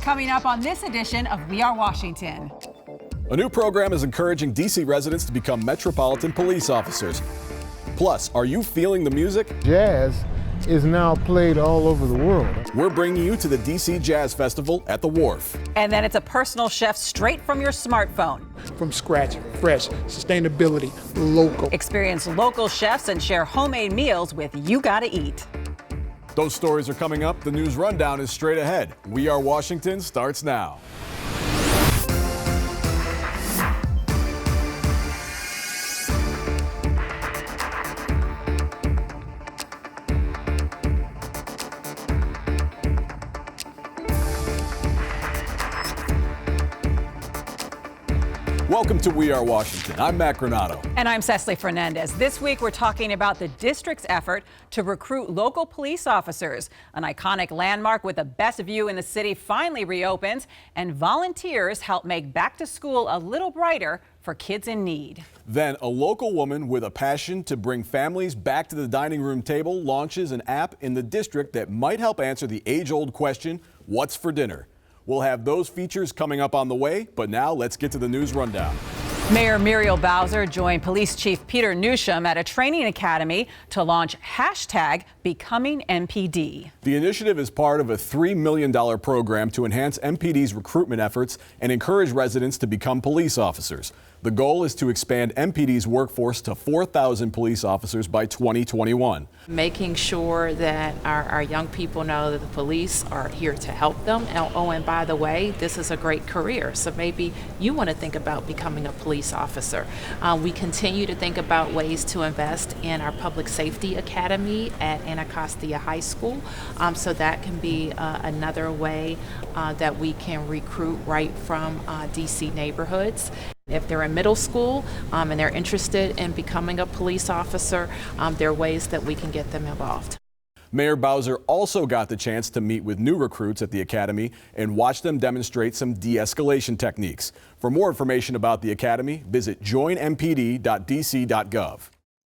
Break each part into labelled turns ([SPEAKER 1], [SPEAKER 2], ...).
[SPEAKER 1] Coming up on this edition of We Are Washington.
[SPEAKER 2] A new program is encouraging D.C. residents to become metropolitan police officers. Plus, are you feeling the music?
[SPEAKER 3] Jazz is now played all over the world.
[SPEAKER 2] We're bringing you to the D.C. Jazz Festival at the Wharf.
[SPEAKER 1] And then it's a personal chef straight from your smartphone.
[SPEAKER 4] From scratch, fresh, sustainability, local.
[SPEAKER 1] Experience local chefs and share homemade meals with You Gotta Eat.
[SPEAKER 2] Those stories are coming up. The news rundown is straight ahead. We Are Washington starts now. Welcome to We Are Washington. I'm Matt Granato.
[SPEAKER 1] And I'm Cecily Fernandez. This week we're talking about the district's effort to recruit local police officers. An iconic landmark with the best view in the city finally reopens, and volunteers help make back to school a little brighter for kids in need.
[SPEAKER 2] Then a local woman with a passion to bring families back to the dining room table launches an app in the district that might help answer the age-old question, what's for dinner? We'll have those features coming up on the way, but now let's get to the news rundown.
[SPEAKER 1] Mayor Muriel Bowser joined Police Chief Peter Newsham at a training academy to launch #BecomingMPD.
[SPEAKER 2] The initiative is part of a $3 million program to enhance MPD's recruitment efforts and encourage residents to become police officers. The goal is to expand MPD's workforce to 4,000 police officers by 2021.
[SPEAKER 5] Making sure that our young people know that the police are here to help them. And by the way, this is a great career. So maybe you want to think about becoming a police officer. We continue to think about ways to invest in our public safety academy at Anacostia High School. So that can be another way that we can recruit right from DC neighborhoods. If they're in middle school and they're interested in becoming a police officer, there are ways that we can get them involved.
[SPEAKER 2] Mayor Bowser also got the chance to meet with new recruits at the academy and watch them demonstrate some de-escalation techniques. For more information about the academy, visit joinmpd.dc.gov.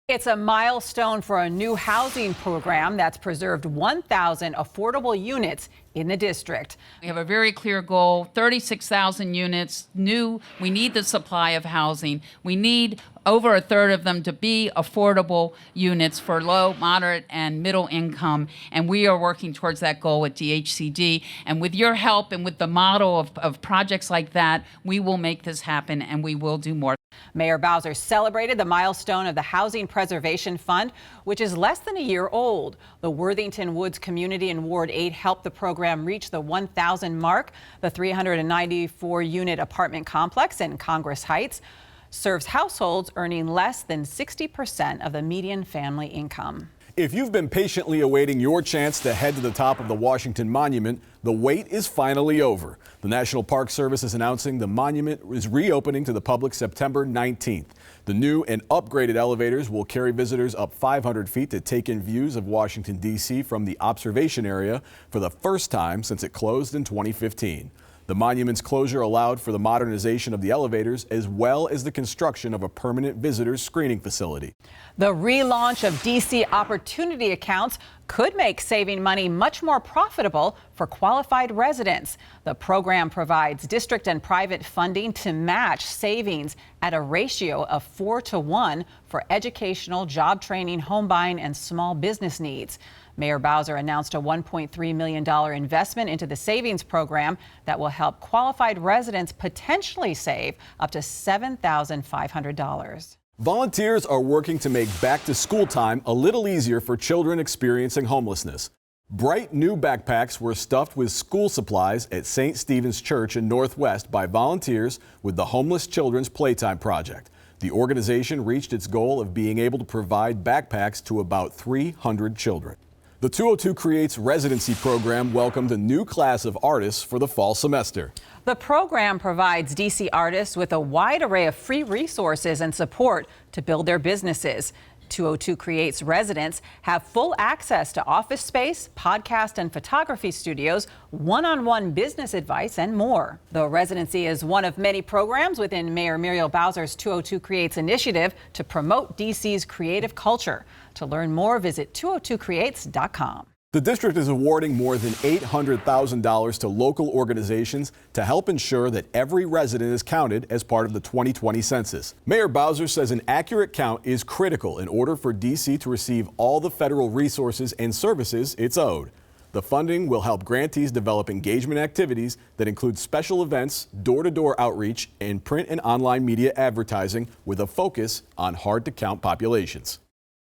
[SPEAKER 1] It's a milestone for a new housing program that's preserved 1,000 affordable units in the district.
[SPEAKER 6] We have a very clear goal, 36,000 units new. We need the supply of housing. We need over a third of them to be affordable units for low, moderate, and middle income. And we are working towards that goal at DHCD. And with your help and with the model of projects like that, we will make this happen and we will do more.
[SPEAKER 1] Mayor Bowser celebrated the milestone of the Housing Preservation Fund, which is less than a year old. The Worthington Woods community in Ward 8 helped the program reach the 1,000 mark. The 394-unit apartment complex in Congress Heights serves households earning less than 60% of the median family income.
[SPEAKER 2] If you've been patiently awaiting your chance to head to the top of the Washington Monument, the wait is finally over. The National Park Service is announcing the monument is reopening to the public September 19th. The new and upgraded elevators will carry visitors up 500 feet to take in views of Washington, D.C. from the observation area for the first time since it closed in 2015. The monument's closure allowed for the modernization of the elevators as well as the construction of a permanent visitors screening facility.
[SPEAKER 1] The relaunch of DC Opportunity Accounts could make saving money much more profitable for qualified residents. The program provides district and private funding to match savings at a ratio of 4-to-1 for educational, job training, home buying, and small business needs. Mayor Bowser announced a $1.3 million investment into the savings program that will help qualified residents potentially save up to $7,500.
[SPEAKER 2] Volunteers are working to make back-to-school time a little easier for children experiencing homelessness. Bright new backpacks were stuffed with school supplies at St. Stephen's Church in Northwest by volunteers with the Homeless Children's Playtime Project. The organization reached its goal of being able to provide backpacks to about 300 children. The 202 Creates residency program welcomed a new class of artists for the fall semester.
[SPEAKER 1] The program provides DC artists with a wide array of free resources and support to build their businesses. 202 Creates residents have full access to office space, podcast and photography studios, one-on-one business advice, and more. The residency is one of many programs within Mayor Muriel Bowser's 202 Creates initiative to promote DC's creative culture. To learn more, visit 202creates.com.
[SPEAKER 2] The district is awarding more than $800,000 to local organizations to help ensure that every resident is counted as part of the 2020 census. Mayor Bowser says an accurate count is critical in order for D.C. to receive all the federal resources and services it's owed. The funding will help grantees develop engagement activities that include special events, door-to-door outreach, and print and online media advertising with a focus on hard-to-count populations.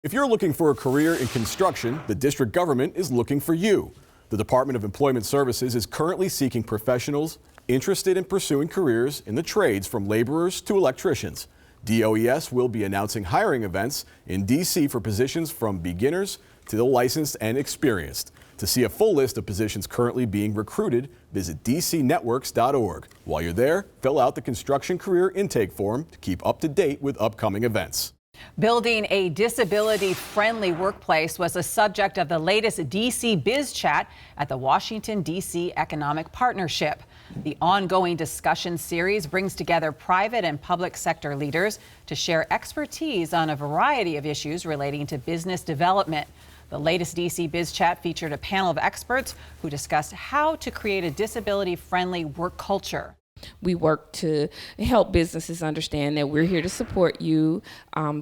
[SPEAKER 2] If you're looking for a career in construction, the district government is looking for you. The Department of Employment Services is currently seeking professionals interested in pursuing careers in the trades from laborers to electricians. DOES will be announcing hiring events in D.C. for positions from beginners to the licensed and experienced. To see a full list of positions currently being recruited, visit dcnetworks.org. While you're there, fill out the construction career intake form to keep up to date with upcoming events.
[SPEAKER 1] Building a disability-friendly workplace was the subject of the latest D.C. Biz Chat at the Washington, D.C. Economic Partnership. The ongoing discussion series brings together private and public sector leaders to share expertise on a variety of issues relating to business development. The latest D.C. Biz Chat featured a panel of experts who discussed how to create a disability-friendly work culture.
[SPEAKER 7] We work to help businesses understand that we're here to support you.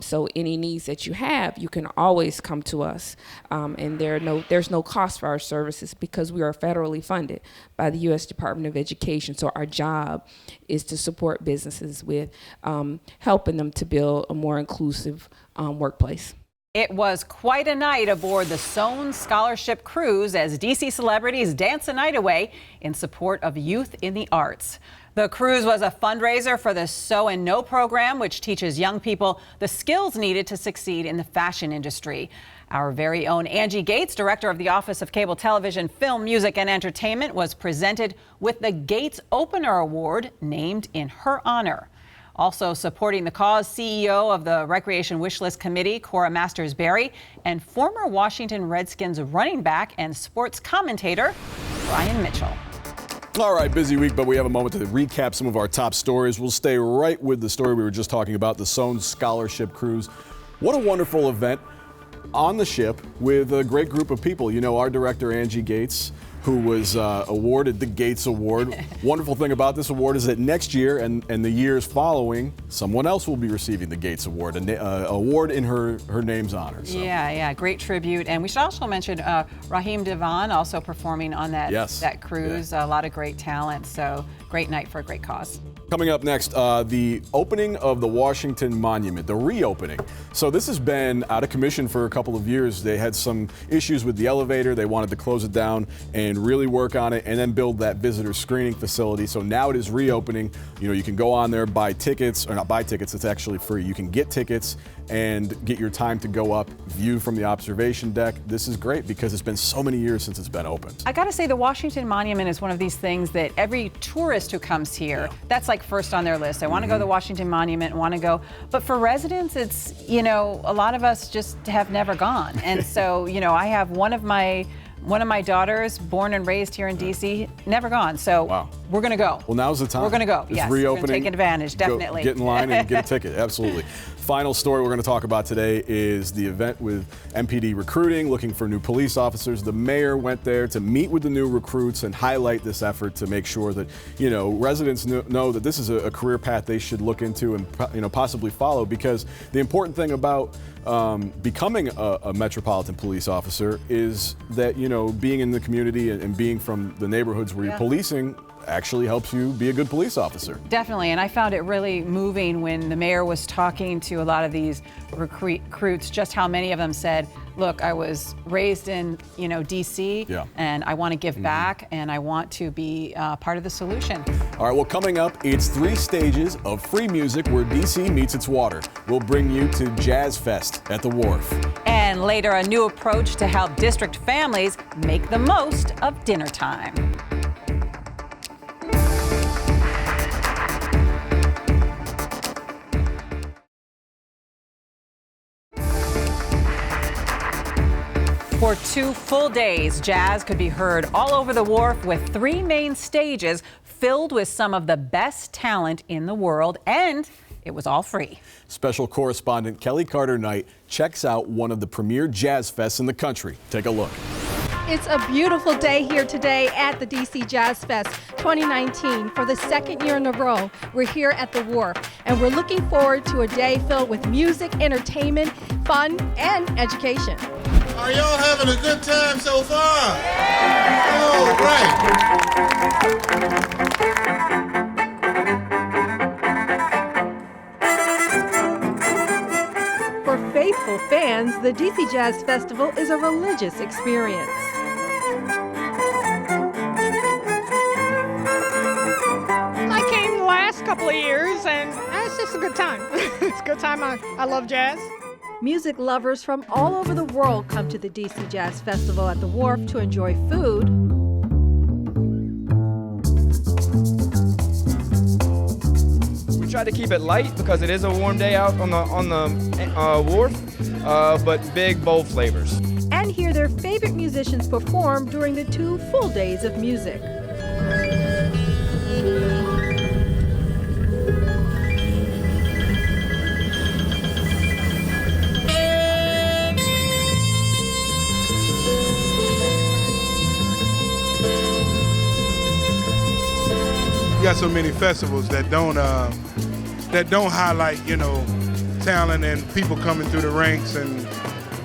[SPEAKER 7] So any needs that you have, you can always come to us. And there's no cost for our services because we are federally funded by the U.S. Department of Education. So our job is to support businesses with helping them to build a more inclusive workplace.
[SPEAKER 1] It was quite a night aboard the Soane Scholarship Cruise as D.C. celebrities dance the night away in support of youth in the arts. The cruise was a fundraiser for the Sew and Know program, which teaches young people the skills needed to succeed in the fashion industry. Our very own Angie Gates, director of the Office of Cable Television, Film, Music, and Entertainment, was presented with the Gates Opener Award named in her honor. Also supporting the cause, CEO of the Recreation Wishlist Committee, Cora Masters-Berry, and former Washington Redskins running back and sports commentator, Brian Mitchell.
[SPEAKER 2] All right, busy week, but we have a moment to recap some of our top stories. We'll stay right with the story we were just talking about, the Soane Scholarship Cruise. What a wonderful event on the ship with a great group of people. You know, our director, Angie Gates, who was awarded the Gates Award. Wonderful thing about this award is that next year and the years following, someone else will be receiving the Gates Award, an award in her name's honor. So.
[SPEAKER 1] Yeah, great tribute. And we should also mention Raheem Devan also performing on that cruise. Yeah. A lot of great talent. So great night for a great cause.
[SPEAKER 2] Coming up next, the opening of the Washington Monument, the reopening. So this has been out of commission for a couple of years. They had some issues with the elevator. They wanted to close it down and really work on it and then build that visitor screening facility. So now it is reopening. You know, you can go on there, buy tickets, or not buy tickets, it's actually free. You can get tickets and get your time to go up, view from the observation deck. This is great because it's been so many years since it's been open.
[SPEAKER 1] I gotta say, the Washington Monument is one of these things that every tourist who comes here, that's like first on their list. I want to go to the Washington Monument, want to go. But for residents, it's, you know, a lot of us just have never gone. And so, you know, I have one of my daughters, born and raised here in D.C., never gone. So we're going to go.
[SPEAKER 2] Well, now's the time.
[SPEAKER 1] We're going to go.
[SPEAKER 2] It's
[SPEAKER 1] yes,
[SPEAKER 2] reopening.
[SPEAKER 1] we're going to take advantage, definitely.
[SPEAKER 2] Get in line and get a ticket. Absolutely. Final story we're going to talk about today is the event with MPD recruiting, looking for new police officers. The mayor went there to meet with the new recruits and highlight this effort to make sure that, you know, residents know that this is a career path they should look into and, you know, possibly follow, because the important thing about becoming a metropolitan police officer is that, you know, being in the community and being from the neighborhoods where you're policing actually helps you be a good police officer.
[SPEAKER 1] Definitely, and I found it really moving when the mayor was talking to a lot of these recruits, just how many of them said, look, I was raised in, you know, D.C., and I want to give back, and I want to be part of the solution.
[SPEAKER 2] All right, well, coming up, it's 3 stages of free music where D.C. meets its water. We'll bring you to Jazz Fest at the Wharf.
[SPEAKER 1] And later, a new approach to help district families make the most of dinner time. For 2 full days, jazz could be heard all over the Wharf with 3 main stages filled with some of the best talent in the world, and it was all free.
[SPEAKER 2] Special correspondent Kelly Carter Knight checks out one of the premier jazz fests in the country. Take a look.
[SPEAKER 8] It's a beautiful day here today at the DC Jazz Fest 2019. For the second year in a row, we're here at the Wharf, and we're looking forward to a day filled with music, entertainment, fun, and education.
[SPEAKER 9] Are y'all having a good time so far? All right.
[SPEAKER 8] For faithful fans, the DC Jazz Festival is a religious experience.
[SPEAKER 10] I came the last couple of years, and it's just a good time. It's a good time. I love jazz.
[SPEAKER 8] Music lovers from all over the world come to the DC Jazz Festival at the Wharf to enjoy food,
[SPEAKER 11] we try to keep it light because it is a warm day out on the Wharf, but big, bold flavors.
[SPEAKER 8] and hear their favorite musicians perform during the 2 full days of music.
[SPEAKER 9] You got so many festivals that don't highlight, talent and people coming through the ranks and,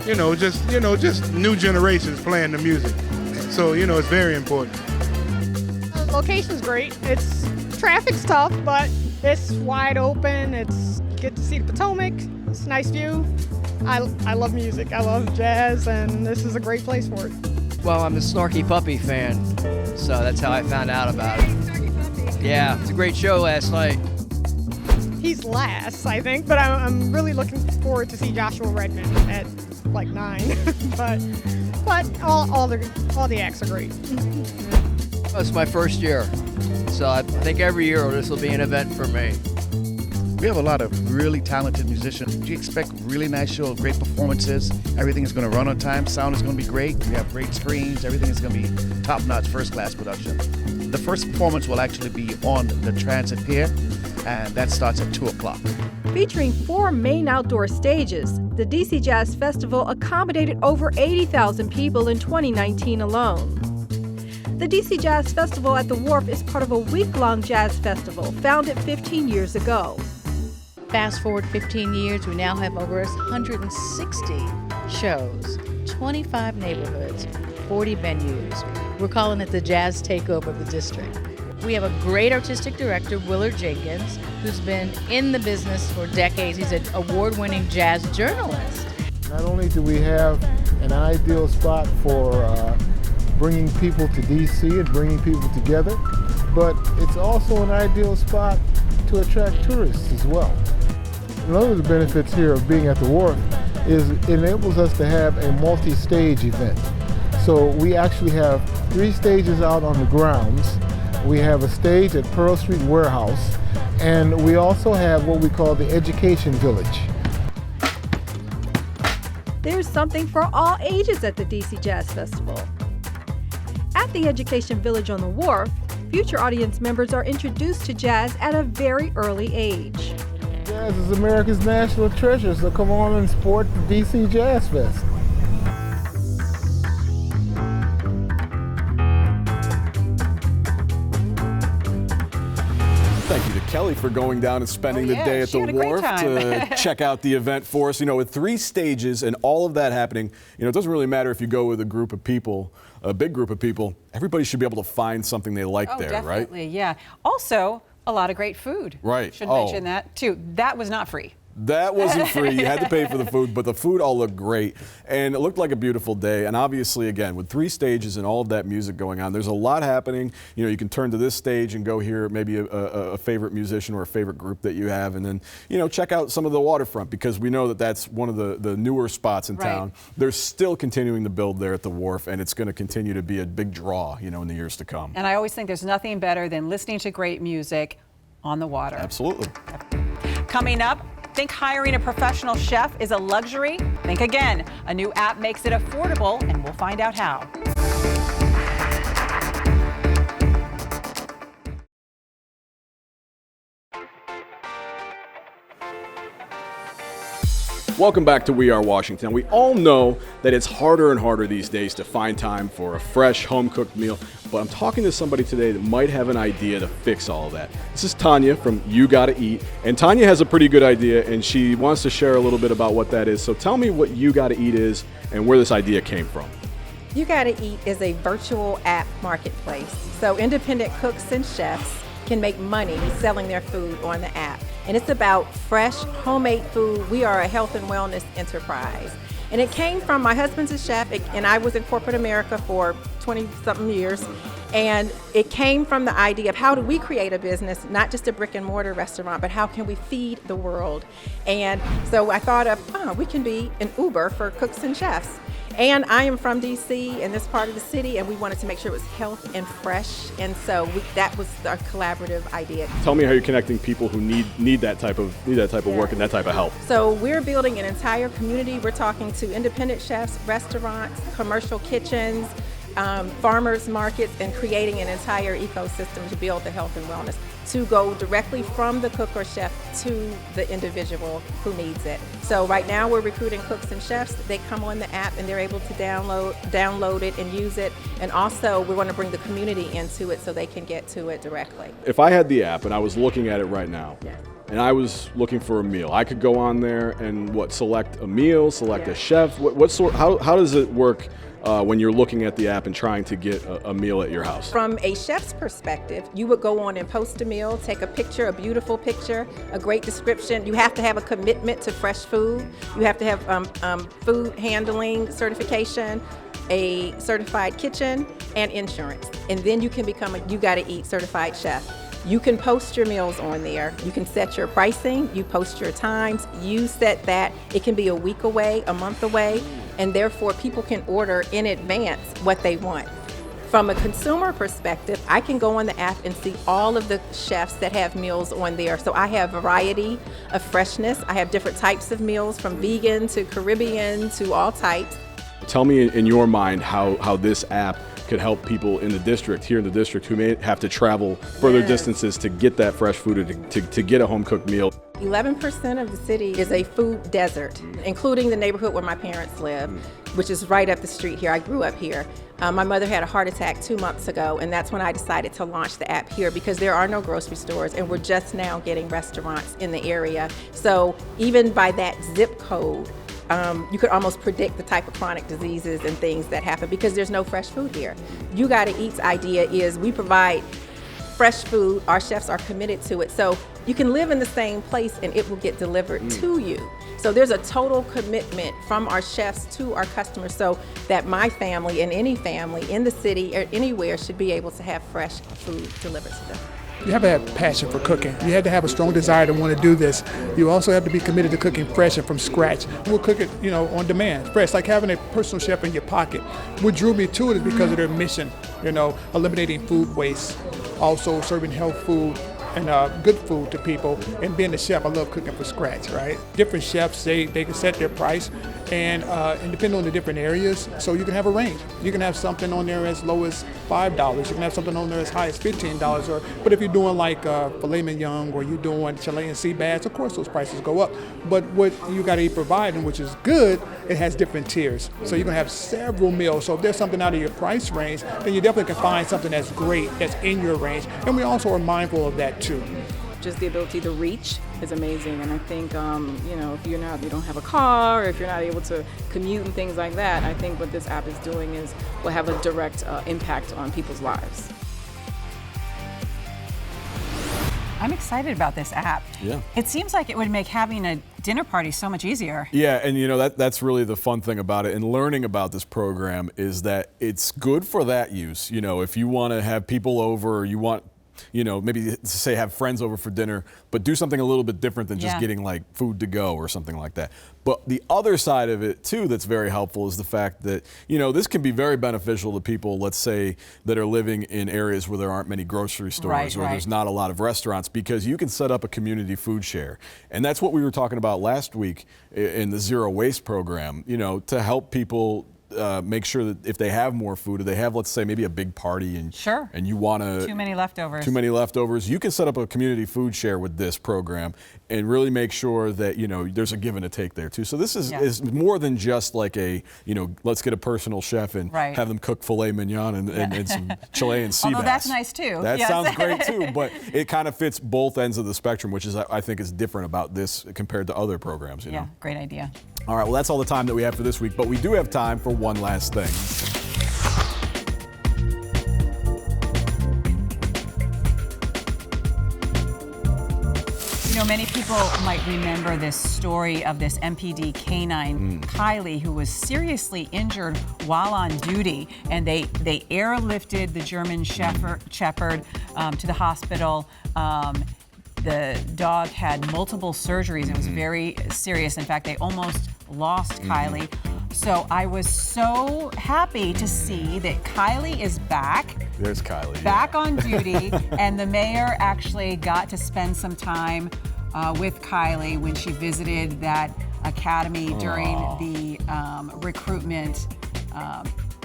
[SPEAKER 9] just new generations playing the music. So, it's very important.
[SPEAKER 10] The location's great. Traffic's tough, but it's wide open. It's get to see the Potomac. It's a nice view. I love music. I love jazz, and this is a great place for it.
[SPEAKER 12] Well, I'm a Snarky Puppy fan, so that's how I found out about it. Yeah, it's a great show last night.
[SPEAKER 10] He's last, I think, but I'm really looking forward to see Joshua Redmond at like 9. but all the acts are great.
[SPEAKER 12] It's my first year, so I think every year this will be an event for me.
[SPEAKER 13] We have a lot of really talented musicians. You expect really nice show, great performances. Everything is going to run on time. Sound is going to be great. We have great screens. Everything is going to be top-notch, first-class production. The first performance will actually be on the Transit Pier, and that starts at 2 o'clock.
[SPEAKER 8] Featuring 4 main outdoor stages, the DC Jazz Festival accommodated over 80,000 people in 2019 alone. The DC Jazz Festival at the Wharf is part of a week-long jazz festival founded 15 years ago.
[SPEAKER 14] Fast forward 15 years, we now have over 160 shows, 25 neighborhoods, 40 venues. We're calling it the Jazz Takeover of the district. We have a great artistic director, Willard Jenkins, who's been in the business for decades. He's an award-winning jazz journalist.
[SPEAKER 3] Not only do we have an ideal spot for bringing people to DC and bringing people together, but it's also an ideal spot to attract tourists as well. One of the benefits here of being at the Wharf is it enables us to have a multi-stage event. So we actually have 3 stages out on the grounds. We have a stage at Pearl Street Warehouse, and we also have what we call the Education Village.
[SPEAKER 8] There's something for all ages at the DC Jazz Festival. At the Education Village on the Wharf, future audience members are introduced to jazz at a very early age.
[SPEAKER 3] Jazz is America's national treasure, so come on and support the DC Jazz Fest.
[SPEAKER 2] Thank you to Kelly for going down and spending the day at the Wharf to check out the event for us. With 3 stages and all of that happening, it doesn't really matter if you go with a group of people, a big group of people. Everybody should be able to find something they like there, right?
[SPEAKER 1] Definitely, yeah. Also, a lot of great food.
[SPEAKER 2] Right.
[SPEAKER 1] Should mention that too. That was not free.
[SPEAKER 2] That wasn't free. You had to pay for the food, but the food all looked great. And it looked like a beautiful day. And obviously, again, with 3 stages and all of that music going on, there's a lot happening. You can turn to this stage and go hear maybe a favorite musician or a favorite group that you have. And then, check out some of the waterfront, because we know that that's one of the newer spots in town. They're still continuing to build there at the Wharf, and it's going to continue to be a big draw, in the years to come.
[SPEAKER 1] And I always think there's nothing better than listening to great music on the water.
[SPEAKER 2] Absolutely.
[SPEAKER 1] Coming up, think hiring a professional chef is a luxury? Think again. A new app makes it affordable, and we'll find out how.
[SPEAKER 2] Welcome back to We Are Washington. We all know that it's harder and harder these days to find time for a fresh, home-cooked meal, but I'm talking to somebody today that might have an idea to fix all of that. This is Tanya from You Gotta Eat, and Tanya has a pretty good idea, and she wants to share a little bit about what that is. So tell me what You Gotta Eat is and where this idea came from.
[SPEAKER 15] You Gotta Eat is a virtual app marketplace, so independent cooks and chefs can make money selling their food on the app. And it's about fresh, homemade food. We are a health and wellness enterprise. And it came from, my husband's a chef, and I was in corporate America for 20-something years. And it came from the idea of how do we create a business, not just a brick and mortar restaurant, but how can we feed the world? And so I thought of, we can be an Uber for cooks and chefs. And I am from DC in this part of the city, and we wanted to make sure it was health and fresh. And so that was our collaborative idea.
[SPEAKER 2] Tell me how you're connecting people who need that type of work and that type of help.
[SPEAKER 15] So we're building an entire community. We're talking to independent chefs, restaurants, commercial kitchens, farmers markets, and creating an entire ecosystem to build the health and wellness, to go directly from the cook or chef to the individual who needs it. So right now we're recruiting cooks and chefs. They come on the app and they're able to download it and use it. And also we want to bring the community into it so they can get to it directly.
[SPEAKER 2] If I had the app and I was looking at it right now, and I was looking for a meal, I could go on there and select a meal, select a chef. How does it work when you're looking at the app and trying to get a meal at your house?
[SPEAKER 15] From a chef's perspective, you would go on and post a meal, take a picture, a beautiful picture, a great description. You have to have a commitment to fresh food. You have to have food handling certification, a certified kitchen, and insurance. And then you can become a You Gotta Eat certified chef. You can post your meals on there. You can set your pricing, you post your times, you set that. It can be a week away, a month away, and therefore people can order in advance what they want. From a consumer perspective, I can go on the app and see all of the chefs that have meals on there. So I have variety of freshness. I have different types of meals, from vegan to Caribbean to all types.
[SPEAKER 2] Tell me in your mind how this app could help people in the district, here in the district, who may have to travel further distances to get that fresh food or to get a home-cooked meal.
[SPEAKER 15] 11% of the city is a food desert, including the neighborhood where my parents live, which is right up the street here. I grew up here. My mother had a heart attack 2 months ago, and that's when I decided to launch the app here, because there are no grocery stores, and we're just now getting restaurants in the area. So even by that zip code, you could almost predict the type of chronic diseases and things that happen, because there's no fresh food here. You Gotta Eat's idea is we provide fresh food. Our chefs are committed to it. So you can live in the same place and it will get delivered to you. So there's a total commitment from our chefs to our customers, so that my family and any family in the city or anywhere should be able to have fresh food delivered to them.
[SPEAKER 4] You have to have passion for cooking. You have to have a strong desire to want to do this. You also have to be committed to cooking fresh and from scratch. We'll cook it, on demand, fresh, like having a personal chef in your pocket. What drew me to it is because of their mission, eliminating food waste, also serving health food and good food to people. And being a chef, I love cooking from scratch, right? Different chefs, they can set their price and depending on the different areas, so you can have a range. You can have something on there as low as $5. You can have something on there as high as $15. But if you're doing like filet mignon or you're doing Chilean sea bass, of course those prices go up. But what You Gotta Eat providing, which is good, it has different tiers. So you're gonna have several meals. So if there's something out of your price range, then you definitely can find something that's great, that's in your range. And we also are mindful of that too.
[SPEAKER 16] Just the ability to reach is amazing, and I think if you don't have a car, or if you're not able to commute and things like that, I think what this app is doing will have a direct impact on people's lives.
[SPEAKER 1] I'm excited about this app.
[SPEAKER 2] Yeah.
[SPEAKER 1] It seems like it would make having a dinner party so much easier.
[SPEAKER 2] Yeah, and that's really the fun thing about it, and learning about this program is that it's good for that use. If you want to have people over, or you want maybe say have friends over for dinner, but do something a little bit different than just getting like food to go or something like that. But the other side of it too that's very helpful is the fact that, this can be very beneficial to people, let's say, that are living in areas where there aren't many grocery stores, or there's not a lot of restaurants, because you can set up a community food share. And that's what we were talking about last week in the Zero Waste program, to help people make sure that if they have more food, or they have, let's say, maybe a big party, and
[SPEAKER 1] Sure.
[SPEAKER 2] and you want to
[SPEAKER 1] Too many leftovers.
[SPEAKER 2] you can set up a community food share with this program and really make sure that there's a give and a take there too. So this is more than just like a let's get a personal chef and
[SPEAKER 1] Right.
[SPEAKER 2] have them cook filet mignon and some Chilean sea
[SPEAKER 1] Although
[SPEAKER 2] bass.
[SPEAKER 1] that's nice too.
[SPEAKER 2] That
[SPEAKER 1] Yes.
[SPEAKER 2] sounds great too, but it kind of fits both ends of the spectrum, which is I think is different about this compared to other programs.
[SPEAKER 1] Yeah, great idea.
[SPEAKER 2] All right, well, that's all the time that we have for this week, but we do have time for one last thing.
[SPEAKER 1] Many people might remember this story of this MPD canine, Kylie, who was seriously injured while on duty, and they airlifted the German Shepherd to the hospital. The dog had multiple surgeries. It was very serious. In fact, they almost lost Kylie. So I was so happy to see that Kylie is back.
[SPEAKER 2] There's Kylie.
[SPEAKER 1] Back on duty, and the mayor actually got to spend some time with Kylie when she visited that academy during the recruitment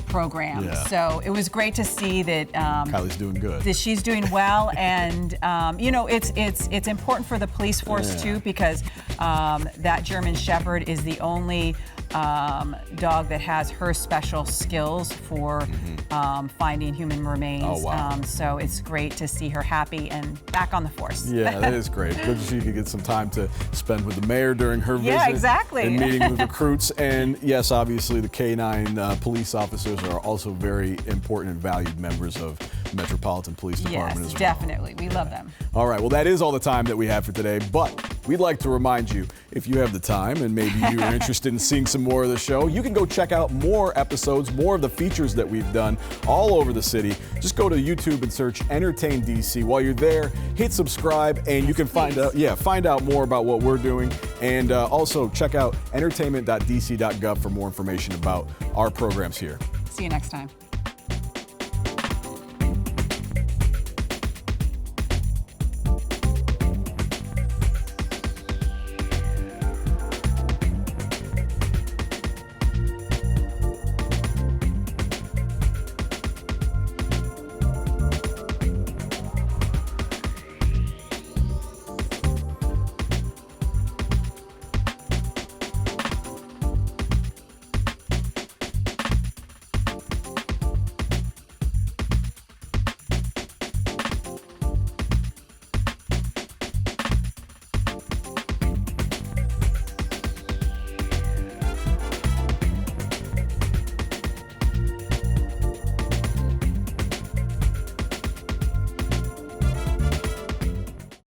[SPEAKER 1] program.
[SPEAKER 2] Yeah.
[SPEAKER 1] So it was great to see that
[SPEAKER 2] Kylie's doing good.
[SPEAKER 1] that she's doing well, and it's important for the police force too, because that German Shepherd is the only dog that has her special skills for finding human remains.
[SPEAKER 2] Oh, wow.
[SPEAKER 1] So it's great to see her happy and back on the force.
[SPEAKER 2] Yeah, that is great. Good that she could get some time to spend with the mayor during her visit.
[SPEAKER 1] Yeah, exactly.
[SPEAKER 2] And meeting with recruits. And yes, obviously the K-9 police officers are also very important and valued members of the Metropolitan Police Department as well.
[SPEAKER 1] Definitely. We love them.
[SPEAKER 2] All right, well, that is all the time that we have for today, but we'd like to remind you, if you have the time and maybe you are interested in seeing some more of the show, you can go check out more episodes, more of the features that we've done all over the city. Just go to YouTube and search Entertain DC. While you're there, hit subscribe, and you can find out more about what we're doing, and also check out entertainment.dc.gov for more information about our programs here.
[SPEAKER 1] See you next time.